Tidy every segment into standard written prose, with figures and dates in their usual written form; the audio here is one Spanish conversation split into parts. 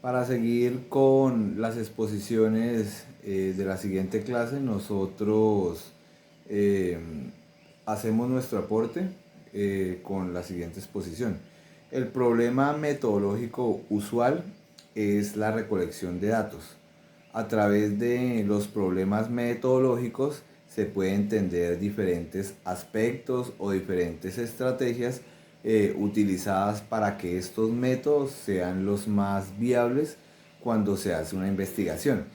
Para seguir con las exposiciones de la siguiente clase, nosotros eh, hacemos nuestro aporte con la siguiente exposición. El problema metodológico usual es la recolección de datos. A través de los problemas metodológicos se puede entender diferentes aspectos o diferentes estrategias utilizadas para que estos métodos sean los más viables cuando se hace una investigación.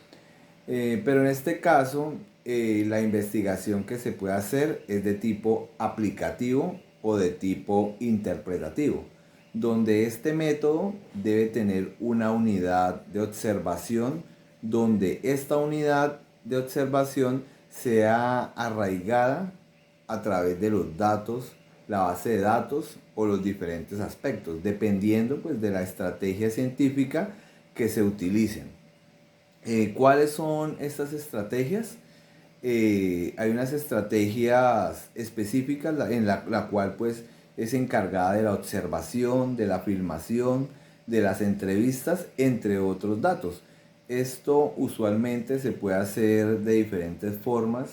Pero en este caso, la investigación que se puede hacer es de tipo aplicativo o de tipo interpretativo, donde este método debe tener una unidad de observación, donde esta unidad de observación sea arraigada a través de los datos, la base de datos o los diferentes aspectos, dependiendo pues de la estrategia científica que se utilicen. ¿Cuáles son estas estrategias? Hay unas estrategias específicas en la cual pues es encargada de la observación, de la filmación, de las entrevistas, entre otros datos. Esto usualmente se puede hacer de diferentes formas.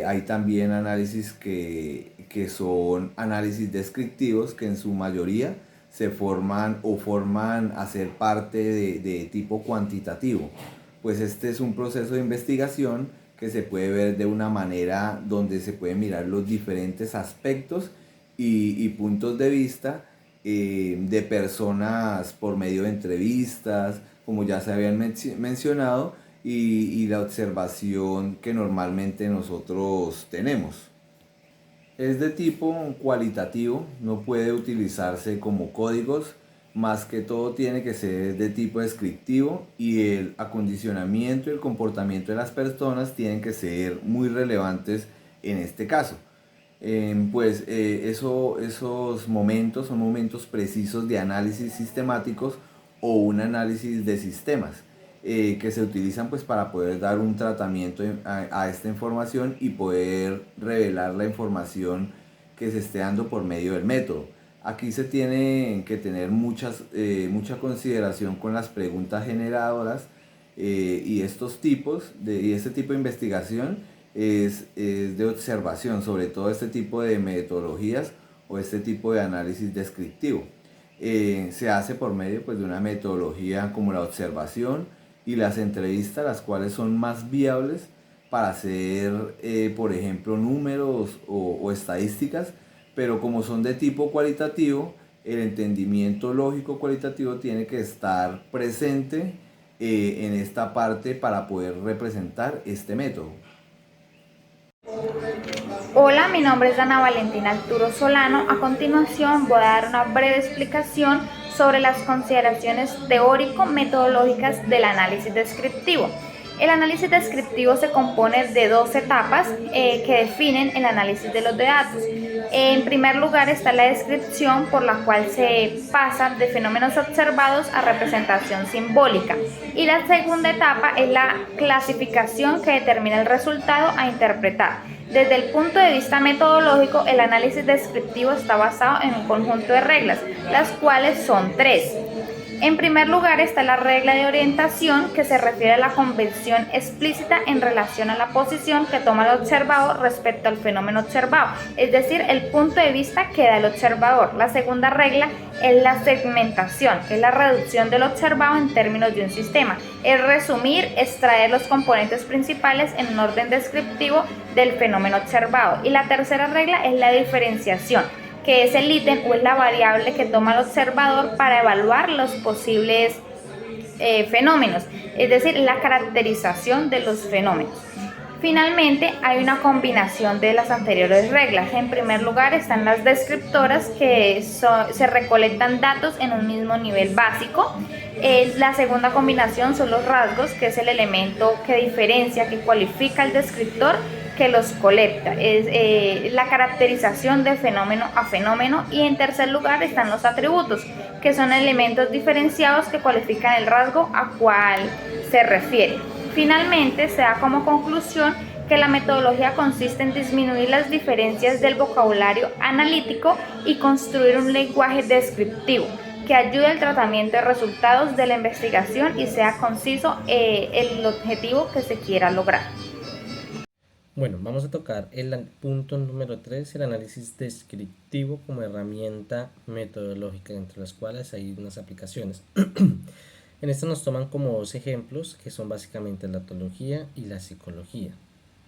Hay también análisis que son análisis descriptivos, que en su mayoría se forman o forman a ser parte de tipo cuantitativo. Pues este es un proceso de investigación que se puede ver de una manera donde se pueden mirar los diferentes aspectos y puntos de vista de personas por medio de entrevistas, como ya se habían mencionado, y la observación que normalmente nosotros tenemos. Es de tipo cualitativo, no puede utilizarse como códigos, más que todo tiene que ser de tipo descriptivo y el acondicionamiento y el comportamiento de las personas tienen que ser muy relevantes en este caso. Esos momentos son momentos precisos de análisis sistemáticos o un análisis de sistemas que se utilizan pues para poder dar un tratamiento a esta información y poder revelar la información que se esté dando por medio del método. Aquí se tiene que tener mucha consideración con las preguntas generadoras y este tipo de investigación es de observación, sobre todo este tipo de metodologías o este tipo de análisis descriptivo. Se hace por medio pues, de una metodología como la observación y las entrevistas, las cuales son más viables para hacer, por ejemplo, números o estadísticas, pero como son de tipo cualitativo, el entendimiento lógico cualitativo tiene que estar presente en esta parte para poder representar este método. Hola, mi nombre es Ana Valentina Arturo Solano. A continuación voy a dar una breve explicación sobre las consideraciones teórico-metodológicas del análisis descriptivo. El análisis descriptivo se compone de dos etapas que definen el análisis de los datos. En primer lugar está la descripción, por la cual se pasa de fenómenos observados a representación simbólica. Y la segunda etapa es la clasificación, que determina el resultado a interpretar. Desde el punto de vista metodológico, el análisis descriptivo está basado en un conjunto de reglas, las cuales son tres. En primer lugar está la regla de orientación, que se refiere a la convención explícita en relación a la posición que toma el observador respecto al fenómeno observado, es decir, el punto de vista que da el observador. La segunda regla es la segmentación, que es la reducción del observado en términos de un sistema. Es resumir, extraer los componentes principales en un orden descriptivo del fenómeno observado. Y la tercera regla es la diferenciación, que es el ítem o es la variable que toma el observador para evaluar los posibles fenómenos, es decir, la caracterización de los fenómenos. Finalmente, hay una combinación de las anteriores reglas. En primer lugar están las descriptoras, que se recolectan datos en un mismo nivel básico. La segunda combinación son los rasgos, que es el elemento que diferencia, que cualifica al descriptor que los colecta. Es la caracterización de fenómeno a fenómeno. Y en tercer lugar están los atributos, que son elementos diferenciados que cualifican el rasgo a cual se refiere. Finalmente, se da como conclusión que la metodología consiste en disminuir las diferencias del vocabulario analítico y construir un lenguaje descriptivo, que ayude al tratamiento de resultados de la investigación y sea conciso el objetivo que se quiera lograr. Bueno, vamos a tocar el punto número 3, el análisis descriptivo como herramienta metodológica, entre las cuales hay unas aplicaciones. En esto nos toman como dos ejemplos, que son básicamente la etología y la psicología.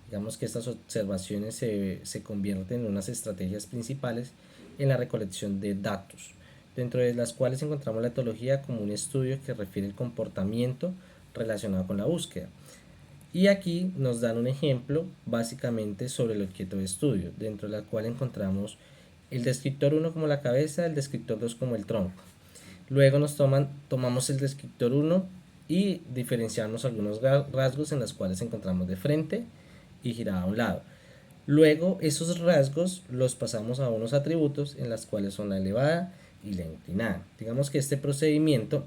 Digamos que estas observaciones se convierten en unas estrategias principales en la recolección de datos, dentro de las cuales encontramos la etología como un estudio que refiere el comportamiento relacionado con la búsqueda. Y aquí nos dan un ejemplo básicamente sobre el objeto de estudio, dentro del cual encontramos el descriptor 1 como la cabeza, el descriptor 2 como el tronco. Luego tomamos el descriptor 1 y diferenciamos algunos rasgos en los cuales encontramos de frente y girada a un lado. Luego esos rasgos los pasamos a unos atributos en los cuales son la elevada y la inclinada. Digamos que este procedimiento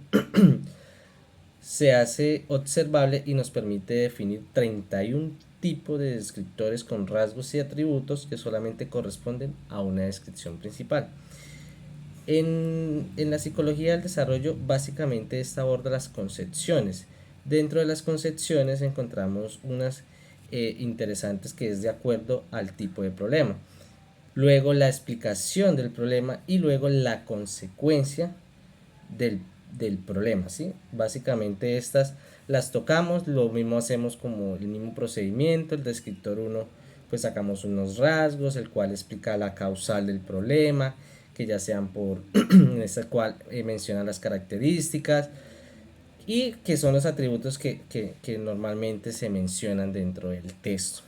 se hace observable y nos permite definir 31 tipos de descriptores con rasgos y atributos que solamente corresponden a una descripción principal. En la psicología del desarrollo, básicamente esta aborda las concepciones. Dentro de las concepciones encontramos unas interesantes, que es de acuerdo al tipo de problema. Luego la explicación del problema y luego la consecuencia del problema, ¿sí? Básicamente estas las tocamos, lo mismo hacemos como el mismo procedimiento. El descriptor 1, pues sacamos unos rasgos, el cual explica la causal del problema, que ya sean por en esta cual menciona las características y que son los atributos que normalmente se mencionan dentro del texto.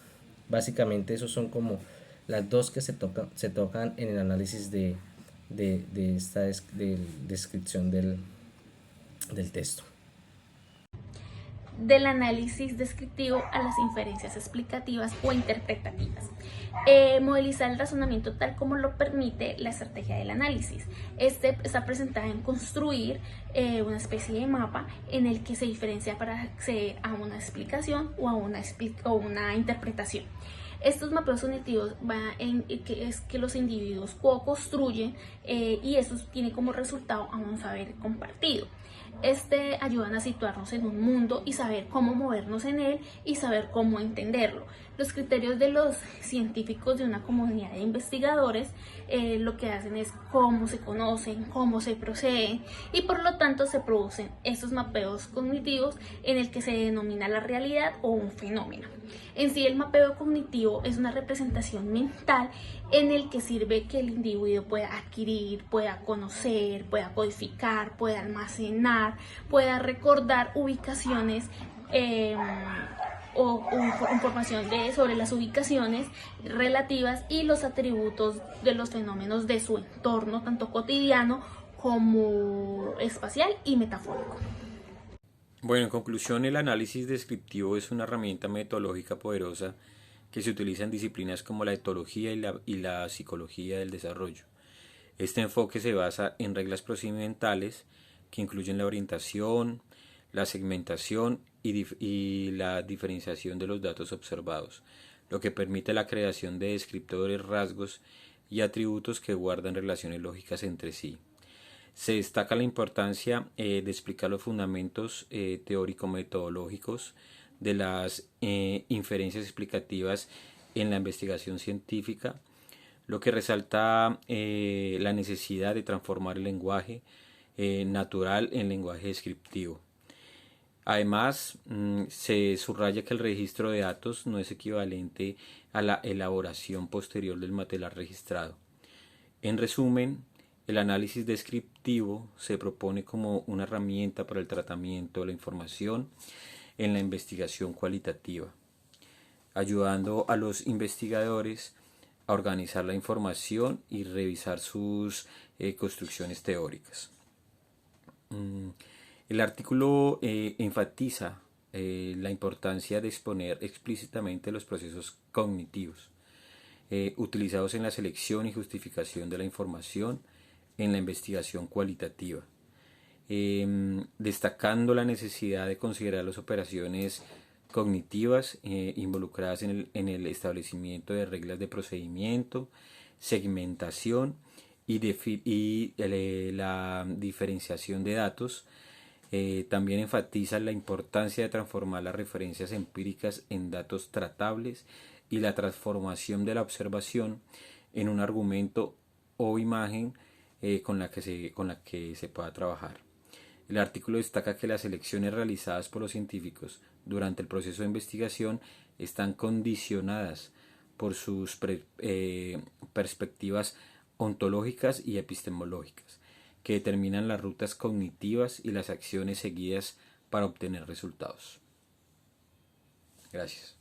Básicamente esos son como las dos que se tocan en el análisis de esta descripción del texto. Del análisis descriptivo a las inferencias explicativas o interpretativas. Modelizar el razonamiento tal como lo permite la estrategia del análisis. Este está presentada en construir una especie de mapa en el que se diferencia para acceder a una explicación o a una interpretación. Estos mapeos cognitivos es que los individuos co-construyen y eso tiene como resultado a un saber compartido. Ayudan a situarnos en un mundo y saber cómo movernos en él y saber cómo entenderlo. Los criterios de los científicos de una comunidad de investigadores lo que hacen es cómo se conocen, cómo se proceden y por lo tanto se producen estos mapeos cognitivos en el que se denomina la realidad o un fenómeno. En sí, el mapeo cognitivo es una representación mental en el que sirve que el individuo pueda adquirir, pueda conocer, pueda codificar, pueda almacenar, pueda recordar ubicaciones o información sobre las ubicaciones relativas y los atributos de los fenómenos de su entorno, tanto cotidiano como espacial y metafórico. Bueno, en conclusión, el análisis descriptivo es una herramienta metodológica poderosa que se utiliza en disciplinas como la etología y la psicología del desarrollo. Este enfoque se basa en reglas procedimentales que incluyen la orientación, la segmentación y la diferenciación de los datos observados, lo que permite la creación de descriptores, rasgos y atributos que guardan relaciones lógicas entre sí. Se destaca la importancia de explicar los fundamentos teórico-metodológicos de las inferencias explicativas en la investigación científica, lo que resalta la necesidad de transformar el lenguaje natural en lenguaje descriptivo. Además, se subraya que el registro de datos no es equivalente a la elaboración posterior del material registrado. En resumen, el análisis descriptivo se propone como una herramienta para el tratamiento de la información en la investigación cualitativa, ayudando a los investigadores a organizar la información y revisar sus construcciones teóricas. El artículo enfatiza la importancia de exponer explícitamente los procesos cognitivos utilizados en la selección y justificación de la información en la investigación cualitativa, destacando la necesidad de considerar las operaciones cognitivas involucradas en el establecimiento de reglas de procedimiento, segmentación la diferenciación de datos. También enfatiza la importancia de transformar las referencias empíricas en datos tratables y la transformación de la observación en un argumento o imagen con la que se pueda trabajar. El artículo destaca que las elecciones realizadas por los científicos durante el proceso de investigación están condicionadas por sus perspectivas ontológicas y epistemológicas, que determinan las rutas cognitivas y las acciones seguidas para obtener resultados. Gracias.